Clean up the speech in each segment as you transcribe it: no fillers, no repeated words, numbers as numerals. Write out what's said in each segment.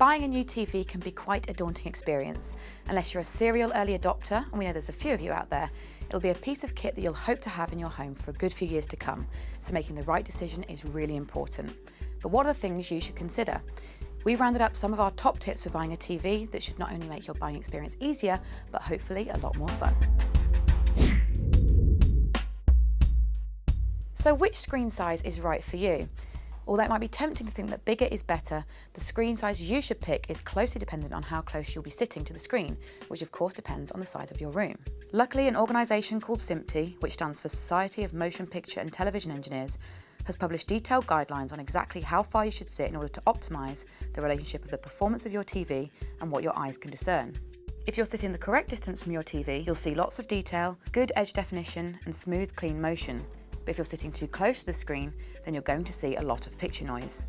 Buying a new TV can be quite a daunting experience. Unless you're a serial early adopter, and we know there's a few of you out there, it'll be a piece of kit that you'll hope to have in your home for a good few years to come, so making the right decision is really important. But what are the things you should consider? We've rounded up some of our top tips for buying a TV that should not only make your buying experience easier, but hopefully a lot more fun. So which screen size is right for you? Although it might be tempting to think that bigger is better, the screen size you should pick is closely dependent on how close you'll be sitting to the screen, which of course depends on the size of your room. Luckily, an organisation called SMPTE, which stands for Society of Motion Picture and Television Engineers, has published detailed guidelines on exactly how far you should sit in order to optimise the relationship of the performance of your TV and what your eyes can discern. If you're sitting the correct distance from your TV, you'll see lots of detail, good edge definition and smooth, clean motion. But if you're sitting too close to the screen, then you're going to see a lot of picture noise.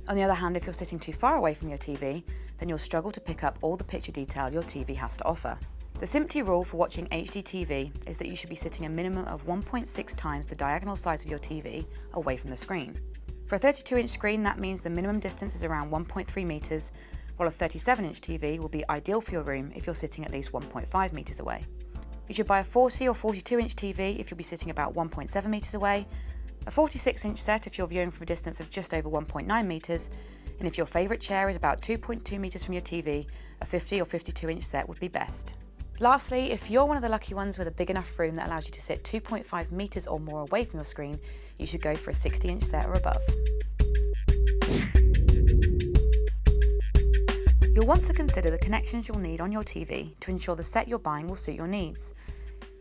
On the other hand, if you're sitting too far away from your TV, then you'll struggle to pick up all the picture detail your TV has to offer. The SMPTE rule for watching HD TV is that you should be sitting a minimum of 1.6 times the diagonal size of your TV away from the screen. For a 32-inch screen, that means the minimum distance is around 1.3 metres, while a 37-inch TV will be ideal for your room if you're sitting at least 1.5 metres away. You should buy a 40 or 42-inch TV if you'll be sitting about 1.7 metres away, a 46-inch set if you're viewing from a distance of just over 1.9 metres, and if your favourite chair is about 2.2 metres from your TV, a 50 or 52-inch set would be best. Lastly, if you're one of the lucky ones with a big enough room that allows you to sit 2.5 metres or more away from your screen, you should go for a 60-inch set or above. You'll want to consider the connections you'll need on your TV to ensure the set you're buying will suit your needs.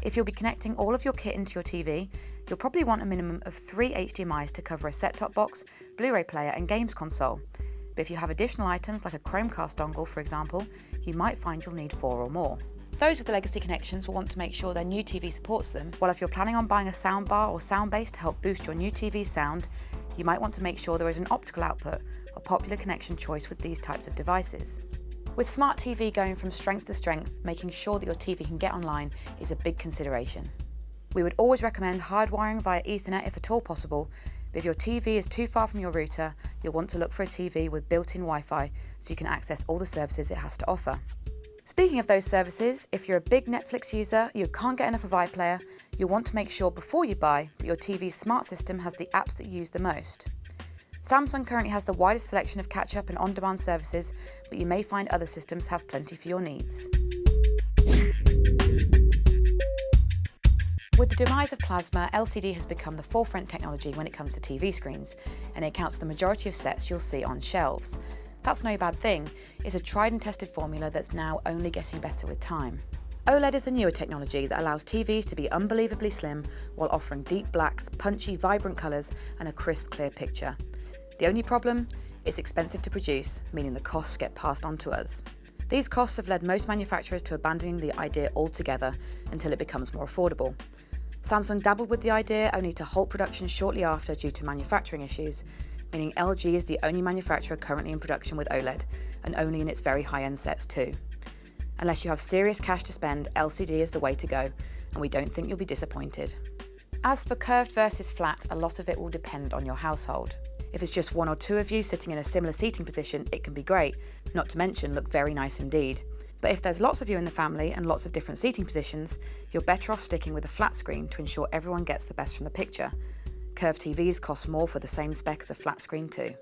If you'll be connecting all of your kit into your TV, you'll probably want a minimum of 3 HDMIs to cover a set-top box, Blu-ray player and games console. But if you have additional items like a Chromecast dongle, for example, you might find you'll need 4 or more. Those with the legacy connections will want to make sure their new TV supports them, while if you're planning on buying a soundbar or sound base to help boost your new TV's sound, you might want to make sure there is an optical output, a popular connection choice with these types of devices. With smart TV going from strength to strength, making sure that your TV can get online is a big consideration. We would always recommend hardwiring via Ethernet if at all possible, but if your TV is too far from your router, you'll want to look for a TV with built-in Wi-Fi so you can access all the services it has to offer. Speaking of those services, if you're a big Netflix user, you can't get enough of iPlayer, you'll want to make sure before you buy that your TV's smart system has the apps that you use the most. Samsung currently has the widest selection of catch-up and on-demand services, but you may find other systems have plenty for your needs. With the demise of plasma, LCD has become the forefront technology when it comes to TV screens, and it accounts for the majority of sets you'll see on shelves. That's no bad thing. It's a tried and tested formula that's now only getting better with time. OLED is a newer technology that allows TVs to be unbelievably slim while offering deep blacks, punchy, vibrant colours and a crisp, clear picture. The only problem? It's expensive to produce, meaning the costs get passed on to us. These costs have led most manufacturers to abandoning the idea altogether until it becomes more affordable. Samsung dabbled with the idea only to halt production shortly after due to manufacturing issues, meaning LG is the only manufacturer currently in production with OLED, and only in its very high-end sets too. Unless you have serious cash to spend, LCD is the way to go, and we don't think you'll be disappointed. As for curved versus flat, a lot of it will depend on your household. If it's just 1 or 2 of you sitting in a similar seating position, it can be great, not to mention look very nice indeed. But if there's lots of you in the family and lots of different seating positions, you're better off sticking with a flat screen to ensure everyone gets the best from the picture. Curved TVs cost more for the same spec as a flat screen too.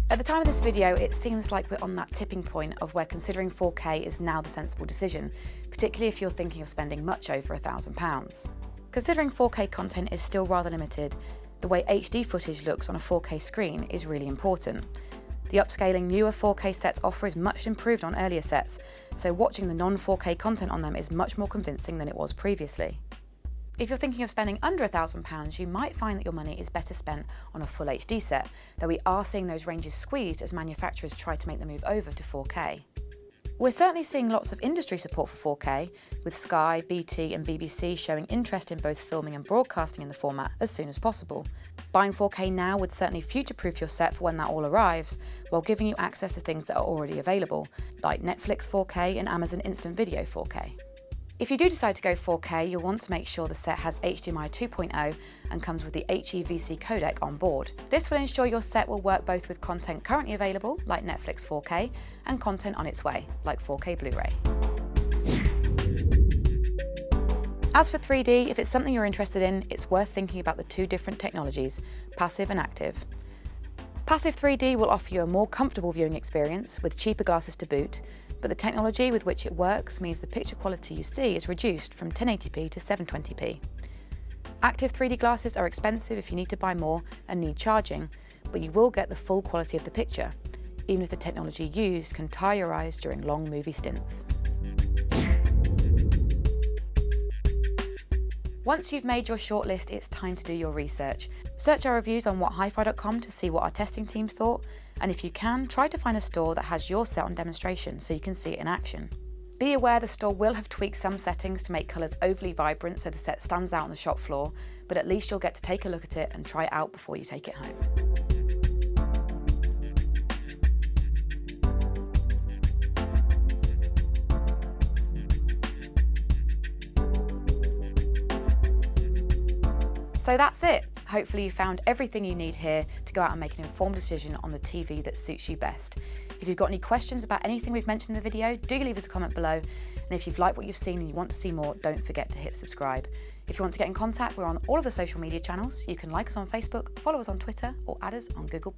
At the time of this video, it seems like we're on that tipping point of where considering 4K is now the sensible decision, particularly if you're thinking of spending much over £1,000. Considering 4K content is still rather limited, the way HD footage looks on a 4K screen is really important. The upscaling newer 4K sets offer is much improved on earlier sets, so watching the non-4K content on them is much more convincing than it was previously. If you're thinking of spending under £1,000, you might find that your money is better spent on a full HD set, though we are seeing those ranges squeezed as manufacturers try to make the move over to 4K. We're certainly seeing lots of industry support for 4K, with Sky, BT and BBC showing interest in both filming and broadcasting in the format as soon as possible. Buying 4K now would certainly future-proof your set for when that all arrives, while giving you access to things that are already available, like Netflix 4K and Amazon Instant Video 4K. If you do decide to go 4K, you'll want to make sure the set has HDMI 2.0 and comes with the HEVC codec on board. This will ensure your set will work both with content currently available, like Netflix 4K, and content on its way, like 4K Blu-ray. As for 3D, if it's something you're interested in, it's worth thinking about the two different technologies, passive and active. Passive 3D will offer you a more comfortable viewing experience with cheaper glasses to boot, but the technology with which it works means the picture quality you see is reduced from 1080p to 720p. Active 3D glasses are expensive if you need to buy more and need charging, but you will get the full quality of the picture, even if the technology used can tire your eyes during long movie stints. Once you've made your shortlist, it's time to do your research. Search our reviews on whathifi.com to see what our testing teams thought, and if you can, try to find a store that has your set on demonstration so you can see it in action. Be aware the store will have tweaked some settings to make colours overly vibrant so the set stands out on the shop floor, but at least you'll get to take a look at it and try it out before you take it home. So that's it. Hopefully you found everything you need here to go out and make an informed decision on the TV that suits you best. If you've got any questions about anything we've mentioned in the video, do leave us a comment below. And if you've liked what you've seen and you want to see more, don't forget to hit subscribe. If you want to get in contact, we're on all of the social media channels. You can like us on Facebook, follow us on Twitter, or add us on Google+.